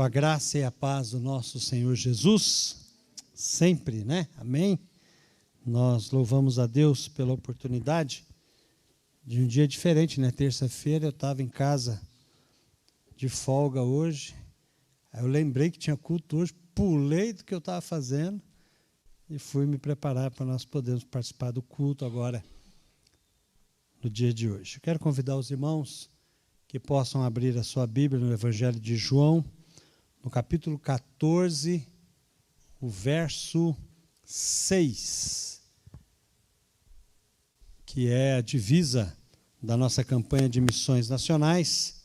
Com a graça e a paz do nosso Senhor Jesus, sempre, né? Amém? Nós louvamos a Deus pela oportunidade de um dia diferente, né? Terça-feira eu estava em casa de folga hoje, aí eu lembrei que tinha culto hoje, pulei do que eu estava fazendo e fui me preparar para nós podermos participar do culto agora, no dia de hoje. Eu quero convidar os irmãos que possam abrir a sua Bíblia no Evangelho de João, no capítulo 14, o verso 6, que é a divisa da nossa campanha de missões nacionais.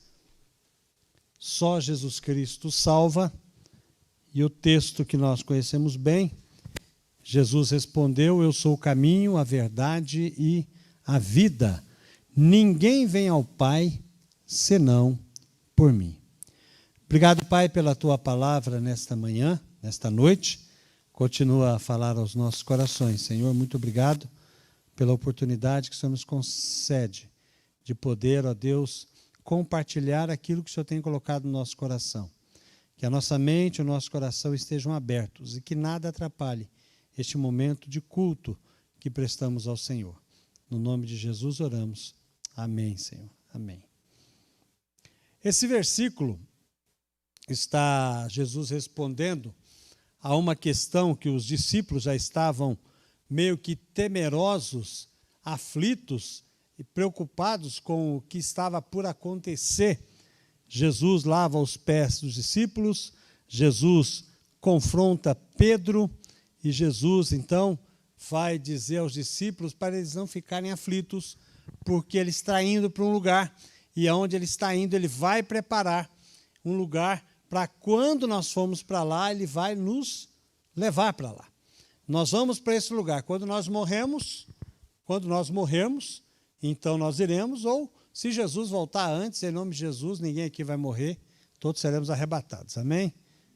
Só Jesus Cristo salva. E o texto que nós conhecemos bem, Jesus respondeu: eu sou o caminho, a verdade e a vida. Ninguém vem ao Pai senão por mim. Obrigado, Pai, pela Tua palavra nesta manhã, nesta noite. Continua a falar aos nossos corações. Senhor, muito obrigado pela oportunidade que o Senhor nos concede de poder, ó Deus, compartilhar aquilo que o Senhor tem colocado no nosso coração. Que a nossa mente e o nosso coração estejam abertos e que nada atrapalhe este momento de culto que prestamos ao Senhor. No nome de Jesus oramos. Amém, Senhor. Amém. Esse versículo está Jesus respondendo a uma questão que os discípulos já estavam meio que temerosos, aflitos e preocupados com o que estava por acontecer. Jesus lava os pés dos discípulos, Jesus confronta Pedro e Jesus, então, vai dizer aos discípulos para eles não ficarem aflitos, porque ele está indo para um lugar e aonde ele está indo, ele vai preparar um lugar para quando nós formos para lá, ele vai nos levar para lá. Nós vamos para esse lugar. Quando nós morrermos, então nós iremos, ou se Jesus voltar antes, em nome de Jesus, ninguém aqui vai morrer, todos seremos arrebatados. Amém?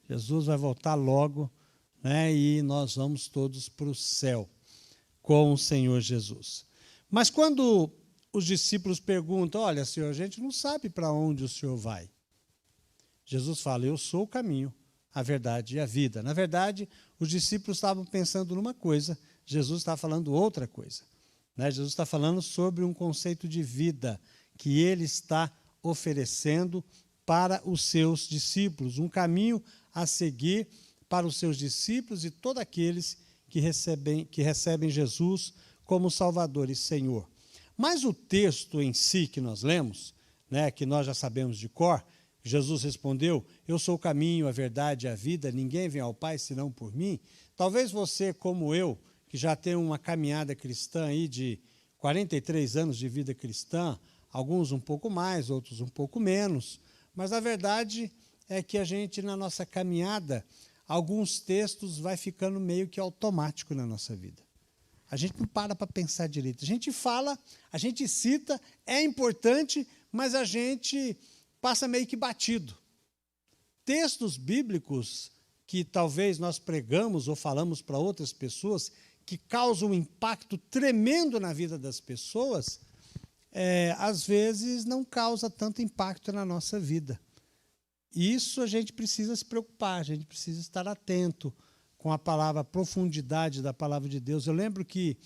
Jesus vai voltar logo, né, e nós vamos todos para o céu com o Senhor Jesus. Mas quando os discípulos perguntam: olha, Senhor, a gente não sabe para onde o Senhor vai. Jesus fala: eu sou o caminho, a verdade e a vida. Na verdade, os discípulos estavam pensando numa coisa, Jesus está falando outra coisa. Né? Jesus está falando sobre um conceito de vida que ele está oferecendo para os seus discípulos, um caminho a seguir para os seus discípulos e todos aqueles que recebem Jesus como Salvador e Senhor. Mas o texto em si que nós lemos, né, que nós já sabemos de cor, Jesus respondeu: eu sou o caminho, a verdade e a vida, ninguém vem ao Pai senão por mim. Talvez você, como eu, que já tem uma caminhada cristã aí de 43 anos de vida cristã, alguns um pouco mais, outros um pouco menos, mas a verdade é que a gente, na nossa caminhada, alguns textos vai ficando meio que automático na nossa vida. A gente não para pensar direito. A gente fala, a gente cita, é importante, mas a gente passa meio que batido. Textos bíblicos que talvez nós pregamos ou falamos para outras pessoas, que causam um impacto tremendo na vida das pessoas, às vezes não causa tanto impacto na nossa vida. Isso a gente precisa se preocupar, a gente precisa estar atento com a palavra, a profundidade da palavra de Deus. Eu lembro que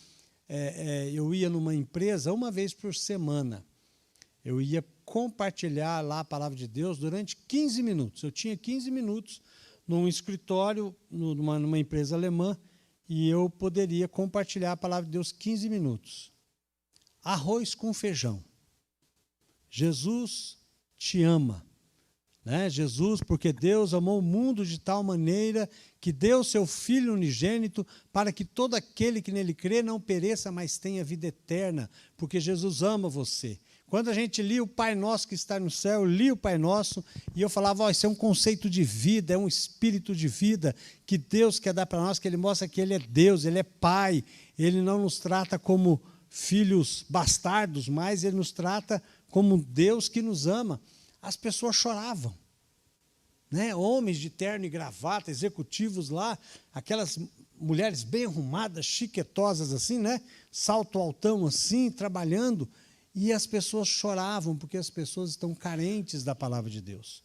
eu ia numa empresa uma vez por semana. Eu ia compartilhar lá a palavra de Deus durante 15 minutos. Eu tinha 15 minutos num escritório, numa empresa alemã, e eu poderia compartilhar a palavra de Deus 15 minutos. Arroz com feijão. Jesus te ama. Né? Jesus, porque Deus amou o mundo de tal maneira que deu seu Filho unigênito para que todo aquele que nele crê não pereça, mas tenha vida eterna, porque Jesus ama você. Quando a gente lia o Pai Nosso que está no céu, eu li o Pai Nosso e eu falava: isso é um conceito de vida, é um espírito de vida que Deus quer dar para nós, que Ele mostra que Ele é Deus, Ele é Pai, Ele não nos trata como filhos bastardos, mas Ele nos trata como Deus que nos ama. As pessoas choravam, né? Homens de terno e gravata, executivos lá, aquelas mulheres bem arrumadas, chiquetosas assim, né? Salto altão assim, trabalhando, e as pessoas choravam porque as pessoas estão carentes da palavra de Deus.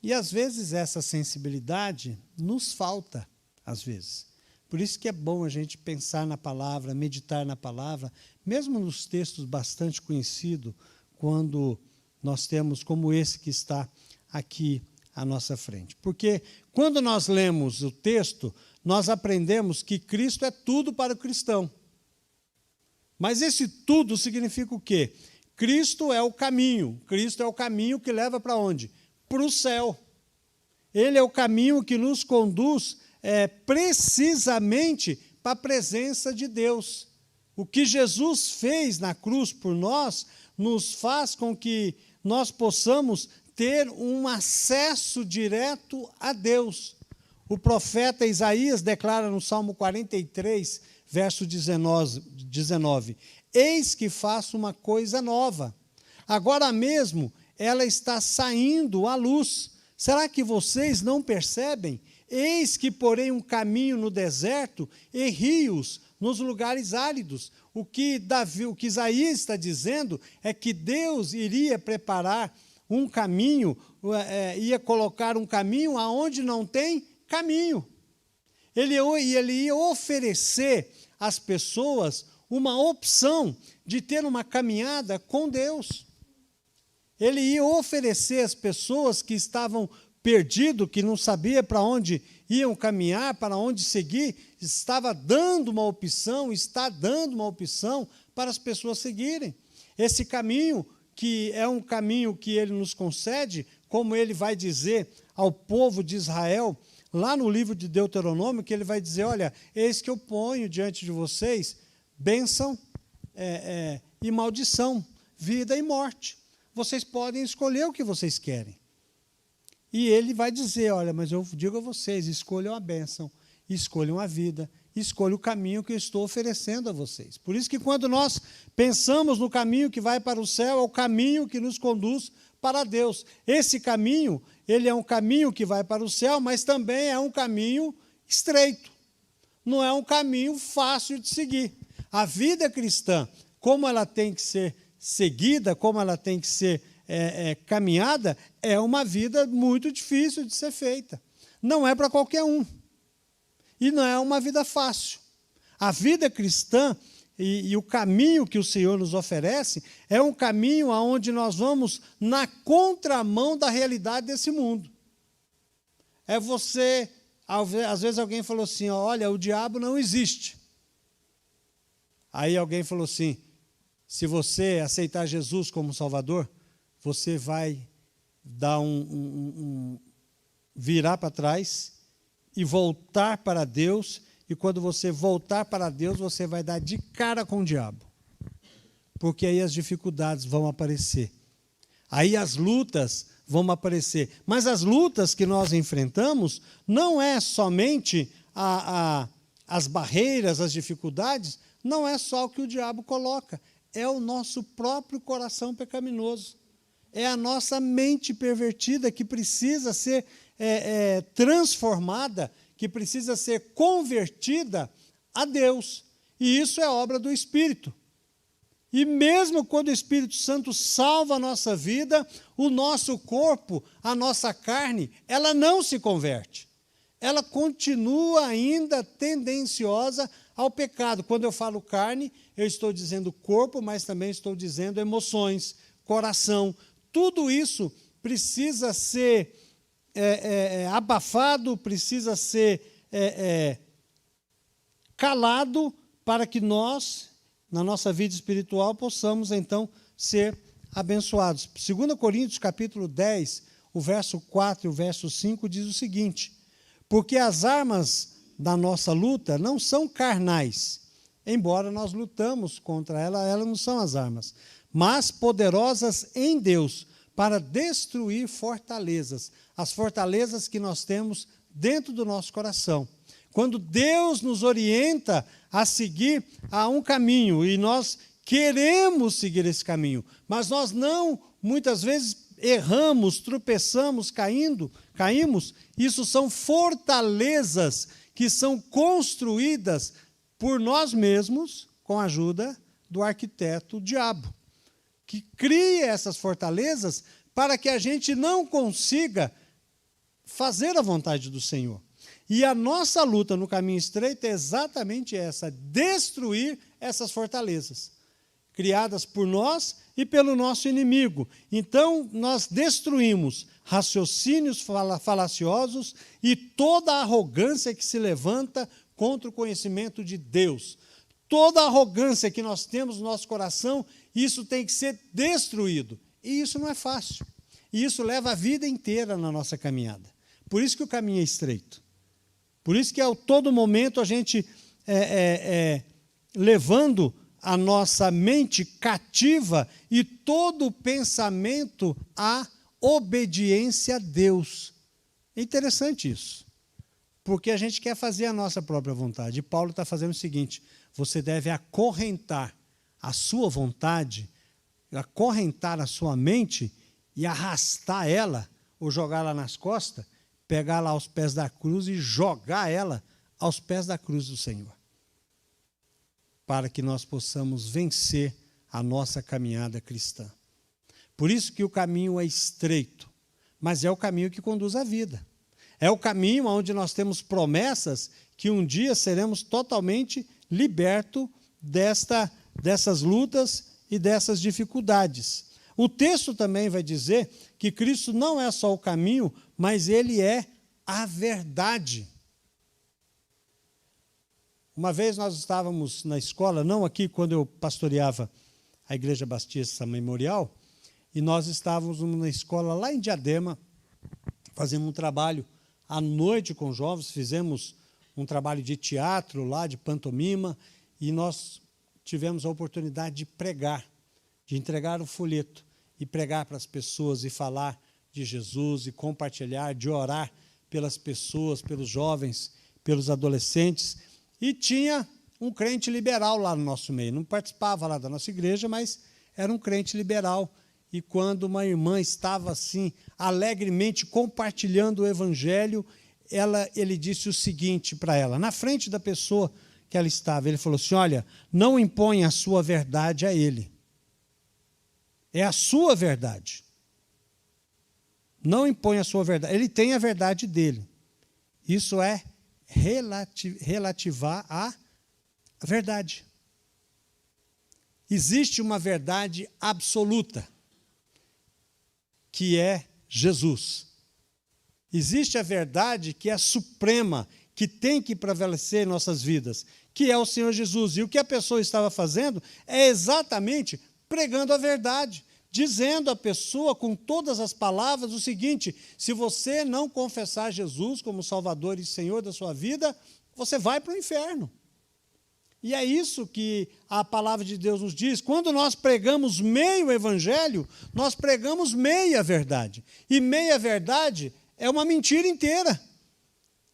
E, às vezes, essa sensibilidade nos falta, às vezes. Por isso que é bom a gente pensar na palavra, meditar na palavra, mesmo nos textos bastante conhecidos, quando nós temos como esse que está aqui à nossa frente. Porque quando nós lemos o texto, nós aprendemos que Cristo é tudo para o cristão. Mas esse tudo significa o quê? Cristo é o caminho. Cristo é o caminho que leva para onde? Para o céu. Ele é o caminho que nos conduz precisamente para a presença de Deus. O que Jesus fez na cruz por nós, nos faz com que nós possamos ter um acesso direto a Deus. O profeta Isaías declara no Salmo 43, verso 19, eis que faço uma coisa nova. Agora mesmo ela está saindo à luz. Será que vocês não percebem? Eis que porei um caminho no deserto e rios nos lugares áridos. O que Isaías está dizendo é que Deus iria preparar um caminho, ia colocar um caminho aonde não tem caminho. Ele ia oferecer às pessoas uma opção de ter uma caminhada com Deus. Ele ia oferecer às pessoas que estavam perdidos, que não sabiam para onde iam caminhar, para onde seguir, está dando uma opção para as pessoas seguirem. Esse caminho, que é um caminho que ele nos concede, como ele vai dizer ao povo de Israel, lá no livro de Deuteronômio, que ele vai dizer, olha, eis que eu ponho diante de vocês bênção e maldição, vida e morte. Vocês podem escolher o que vocês querem. E ele vai dizer, olha, mas eu digo a vocês, escolham a bênção, escolham a vida, escolham o caminho que eu estou oferecendo a vocês. Por isso que quando nós pensamos no caminho que vai para o céu, é o caminho que nos conduz para Deus. Esse caminho, ele é um caminho que vai para o céu, mas também é um caminho estreito. Não é um caminho fácil de seguir. A vida cristã, como ela tem que ser seguida, como ela tem que ser caminhada, é uma vida muito difícil de ser feita. Não é para qualquer um. E não é uma vida fácil. A vida cristã e o caminho que o Senhor nos oferece é um caminho onde nós vamos na contramão da realidade desse mundo. É você, às vezes alguém falou assim, olha, o diabo não existe. Aí alguém falou assim, se você aceitar Jesus como Salvador, você vai dar virar para trás e voltar para Deus, e quando você voltar para Deus, você vai dar de cara com o diabo. Porque aí as dificuldades vão aparecer. Aí as lutas vão aparecer. Mas as lutas que nós enfrentamos não é somente as barreiras, as dificuldades, não é só o que o diabo coloca, é o nosso próprio coração pecaminoso. É a nossa mente pervertida que precisa ser transformada, que precisa ser convertida a Deus. E isso é obra do Espírito. E mesmo quando o Espírito Santo salva a nossa vida, o nosso corpo, a nossa carne, ela não se converte. Ela continua ainda tendenciosa ao pecado. Quando eu falo carne, eu estou dizendo corpo, mas também estou dizendo emoções, coração. Tudo isso precisa ser abafado, precisa ser calado para que nós, na nossa vida espiritual, possamos, então, ser abençoados. 2 Coríntios, capítulo 10, o verso 4 e o verso 5, diz o seguinte, porque as armas da nossa luta não são carnais, embora nós lutamos contra elas não são as armas, mas poderosas em Deus, para destruir fortalezas, as fortalezas que nós temos dentro do nosso coração. Quando Deus nos orienta a seguir a um caminho, e nós queremos seguir esse caminho, mas nós não, muitas vezes, erramos, tropeçamos, caímos, isso são fortalezas que são construídas por nós mesmos, com a ajuda do arquiteto diabo, que cria essas fortalezas para que a gente não consiga fazer a vontade do Senhor. E a nossa luta no caminho estreito é exatamente essa, destruir essas fortalezas, criadas por nós e pelo nosso inimigo. Então, nós destruímos raciocínios falaciosos e toda a arrogância que se levanta contra o conhecimento de Deus. Toda a arrogância que nós temos no nosso coração, isso tem que ser destruído. E isso não é fácil. E isso leva a vida inteira na nossa caminhada. Por isso que o caminho é estreito. Por isso que a todo momento a gente levando a nossa mente cativa e todo o pensamento à obediência a Deus. É interessante isso, porque a gente quer fazer a nossa própria vontade. E Paulo está fazendo o seguinte: você deve acorrentar a sua vontade, acorrentar a sua mente e arrastar ela, ou jogar ela nas costas, pegar lá aos pés da cruz e jogar ela aos pés da cruz do Senhor, para que nós possamos vencer a nossa caminhada cristã. Por isso que o caminho é estreito, mas é o caminho que conduz à vida. É o caminho onde nós temos promessas que um dia seremos totalmente libertos dessas lutas e dessas dificuldades. O texto também vai dizer que Cristo não é só o caminho, mas Ele é a verdade. Uma vez nós estávamos na escola, não aqui quando eu pastoreava a Igreja Batista Memorial, e nós estávamos na escola lá em Diadema, fazendo um trabalho à noite com jovens, fizemos um trabalho de teatro lá, de pantomima, e nós tivemos a oportunidade de pregar, de entregar o folheto e pregar para as pessoas e falar de Jesus e compartilhar, de orar pelas pessoas, pelos jovens, pelos adolescentes. E tinha um crente liberal lá no nosso meio, não participava lá da nossa igreja, mas era um crente liberal. E quando uma irmã estava assim, alegremente compartilhando o evangelho, ele disse o seguinte para ela, na frente da pessoa que ela estava, ele falou assim: olha, não imponha a sua verdade a ele. É a sua verdade. Não imponha a sua verdade. Ele tem a verdade dele. Isso é relativar à verdade. Existe uma verdade absoluta, que é Jesus. Existe a verdade que é suprema, que tem que prevalecer em nossas vidas, que é o Senhor Jesus. E o que a pessoa estava fazendo é exatamente pregando a verdade, dizendo à pessoa com todas as palavras o seguinte: se você não confessar Jesus como Salvador e Senhor da sua vida, você vai para o inferno. E é isso que a palavra de Deus nos diz. Quando nós pregamos meio evangelho, nós pregamos meia verdade. E meia verdade é uma mentira inteira.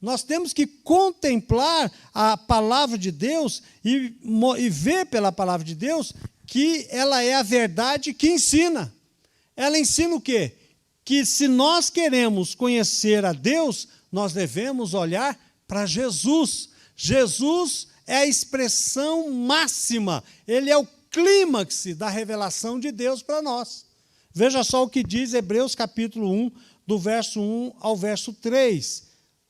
Nós temos que contemplar a palavra de Deus e ver pela palavra de Deus que ela é a verdade que ensina. Ela ensina o quê? Que se nós queremos conhecer a Deus, nós devemos olhar para Jesus. Jesus é a expressão máxima, ele é o clímax da revelação de Deus para nós. Veja só o que diz Hebreus capítulo 1, do verso 1 ao verso 3.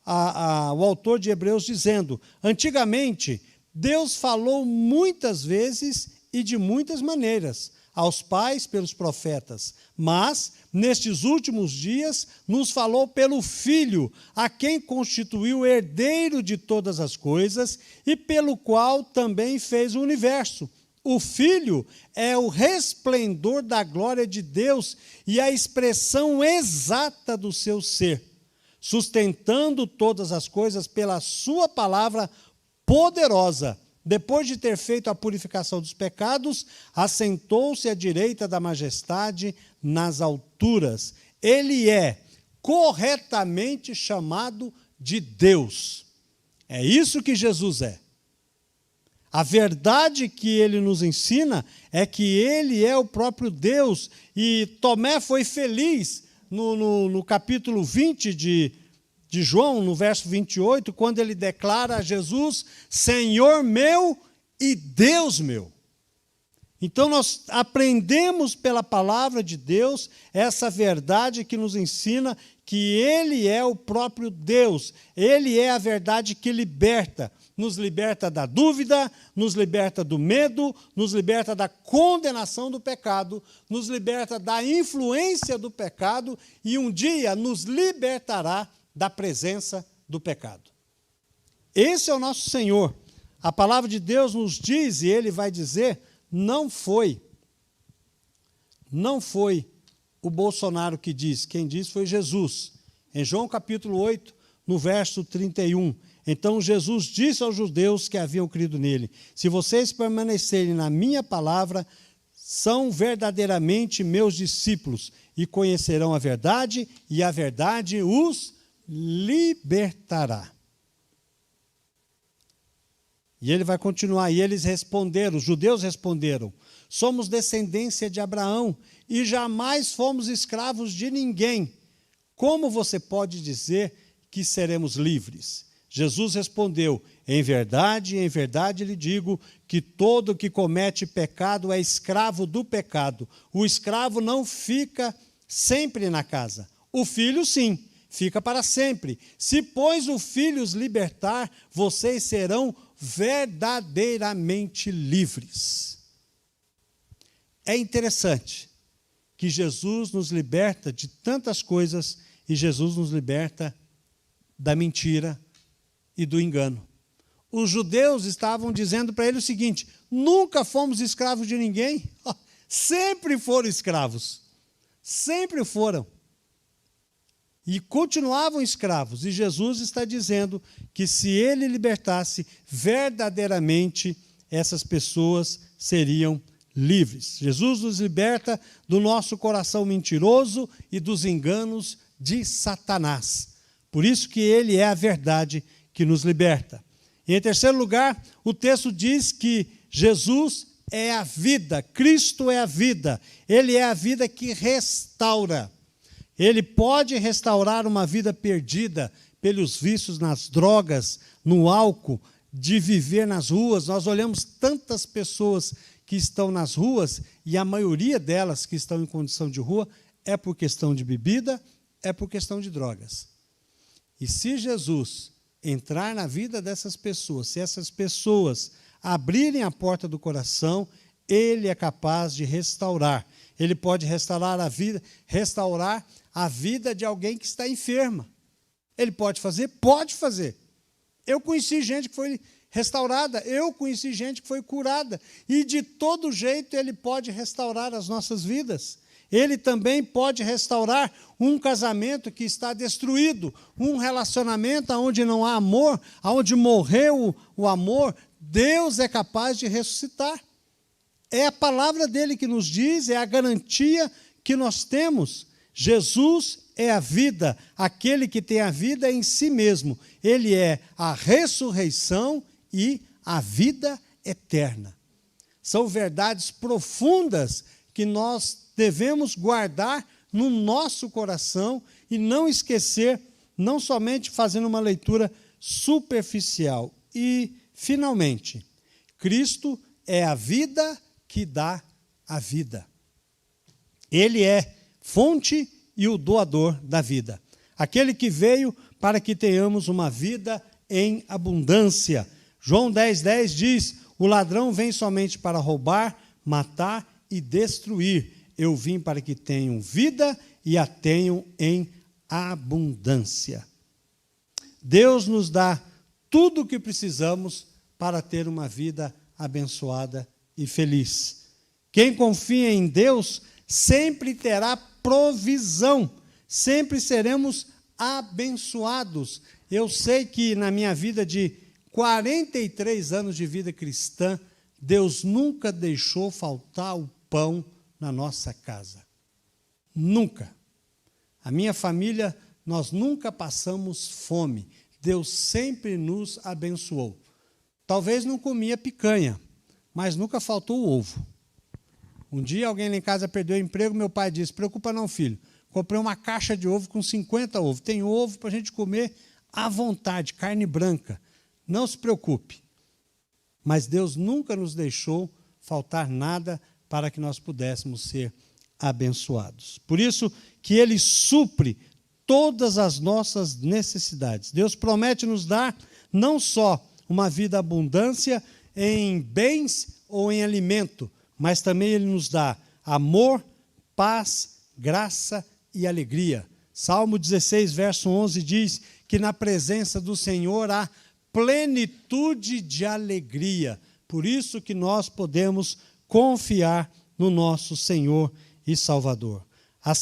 O autor de Hebreus dizendo: antigamente, Deus falou muitas vezes e de muitas maneiras aos pais pelos profetas, mas, nestes últimos dias, nos falou pelo Filho, a quem constituiu herdeiro de todas as coisas e pelo qual também fez o universo. O Filho é o resplendor da glória de Deus e a expressão exata do seu ser, sustentando todas as coisas pela sua palavra poderosa. Depois de ter feito a purificação dos pecados, assentou-se à direita da majestade nas alturas. Ele é corretamente chamado de Deus. É isso que Jesus é. A verdade que ele nos ensina é que ele é o próprio Deus. E Tomé foi feliz no capítulo 20 de João, no verso 28, quando ele declara a Jesus: Senhor meu e Deus meu. Então, nós aprendemos pela palavra de Deus essa verdade que nos ensina que Ele é o próprio Deus. Ele é a verdade que liberta. Nos liberta da dúvida, nos liberta do medo, nos liberta da condenação do pecado, nos liberta da influência do pecado e um dia nos libertará da presença do pecado. Esse é o nosso Senhor. A palavra de Deus nos diz, e Ele vai dizer, não foi o Bolsonaro que disse, quem disse foi Jesus. Em João capítulo 8, no verso 31, então Jesus disse aos judeus que haviam crido nele, se vocês permanecerem na minha palavra, são verdadeiramente meus discípulos e conhecerão a verdade, e a verdade os libertará. E ele vai continuar, e eles responderam, os judeus responderam, somos descendência de Abraão e jamais fomos escravos de ninguém. Como você pode dizer que seremos livres? Jesus respondeu, em verdade lhe digo que todo que comete pecado é escravo do pecado. O escravo não fica sempre na casa. O filho, sim, fica para sempre. Se, pois, o filho os libertar, vocês serão verdadeiramente livres. É interessante que Jesus nos liberta de tantas coisas e Jesus nos liberta da mentira e do engano. Os judeus estavam dizendo para ele o seguinte, nunca fomos escravos de ninguém, sempre foram escravos, sempre foram. E continuavam escravos, e Jesus está dizendo que se ele libertasse, verdadeiramente essas pessoas seriam livres. Jesus nos liberta do nosso coração mentiroso e dos enganos de Satanás. Por isso que ele é a verdade que nos liberta. E em terceiro lugar, o texto diz que Jesus é a vida, Cristo é a vida, ele é a vida que restaura. Ele pode restaurar uma vida perdida pelos vícios nas drogas, no álcool, de viver nas ruas. Nós olhamos tantas pessoas que estão nas ruas e a maioria delas que estão em condição de rua é por questão de bebida, é por questão de drogas. E se Jesus entrar na vida dessas pessoas, se essas pessoas abrirem a porta do coração, Ele é capaz de restaurar. Ele pode restaurar a vida de alguém que está enferma. Ele pode fazer? Pode fazer. Eu conheci gente que foi restaurada, eu conheci gente que foi curada, e de todo jeito Ele pode restaurar as nossas vidas. Ele também pode restaurar um casamento que está destruído, um relacionamento onde não há amor, onde morreu o amor. Deus é capaz de ressuscitar. É a palavra dele que nos diz, é a garantia que nós temos. Jesus é a vida, aquele que tem a vida em si mesmo. Ele é a ressurreição e a vida eterna. São verdades profundas que nós devemos guardar no nosso coração e não esquecer, não somente fazendo uma leitura superficial. E, finalmente, Cristo é a vida que dá a vida. Ele é fonte e o doador da vida. Aquele que veio para que tenhamos uma vida em abundância. João 10,10 diz, o ladrão vem somente para roubar, matar e destruir. Eu vim para que tenham vida e a tenham em abundância. Deus nos dá tudo o que precisamos para ter uma vida abençoada e feliz. Quem confia em Deus sempre terá provisão, sempre seremos abençoados. Eu sei que na minha vida de 43 anos de vida cristã, Deus nunca deixou faltar o pão na nossa casa. Nunca. A minha família, nós nunca passamos fome. Deus sempre nos abençoou. Talvez não comia picanha, mas nunca faltou o ovo. Um dia alguém lá em casa perdeu o emprego, meu pai disse, preocupa não, filho, comprei uma caixa de ovo com 50 ovos, tem ovo para a gente comer à vontade, carne branca, não se preocupe. Mas Deus nunca nos deixou faltar nada para que nós pudéssemos ser abençoados. Por isso que Ele supre todas as nossas necessidades. Deus promete nos dar não só uma vida abundância em bens ou em alimento, mas também Ele nos dá amor, paz, graça e alegria. Salmo 16, verso 11 diz que na presença do Senhor há plenitude de alegria. Por isso que nós podemos confiar no nosso Senhor e Salvador. A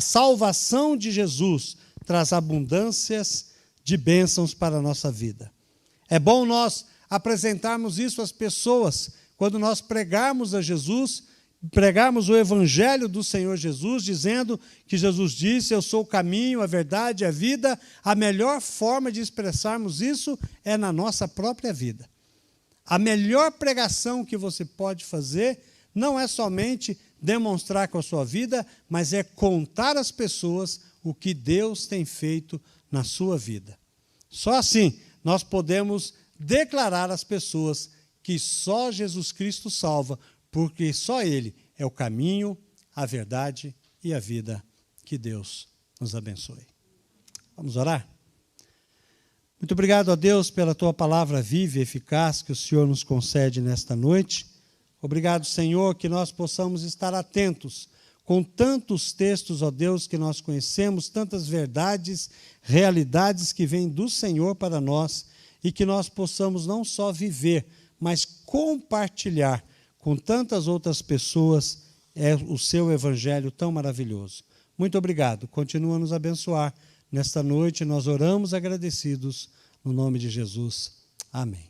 salvação de Jesus traz abundâncias de bênçãos para a nossa vida. É bom nós apresentarmos isso às pessoas quando nós pregarmos a Jesus, pregarmos o Evangelho do Senhor Jesus, dizendo que Jesus disse: eu sou o caminho, a verdade e a vida. A melhor forma de expressarmos isso é na nossa própria vida. A melhor pregação que você pode fazer não é somente demonstrar com a sua vida, mas é contar às pessoas o que Deus tem feito na sua vida. Só assim nós podemos declarar às pessoas que só Jesus Cristo salva, porque só Ele é o caminho, a verdade e a vida. Que Deus nos abençoe. Vamos orar? Muito obrigado a Deus pela Tua palavra viva e eficaz que o Senhor nos concede nesta noite. Obrigado, Senhor, que nós possamos estar atentos com tantos textos, ó Deus, que nós conhecemos, tantas verdades, realidades que vêm do Senhor para nós, e que nós possamos não só viver, mas compartilhar com tantas outras pessoas o seu evangelho tão maravilhoso. Muito obrigado. Continua a nos abençoar. Nesta noite nós oramos agradecidos no nome de Jesus. Amém.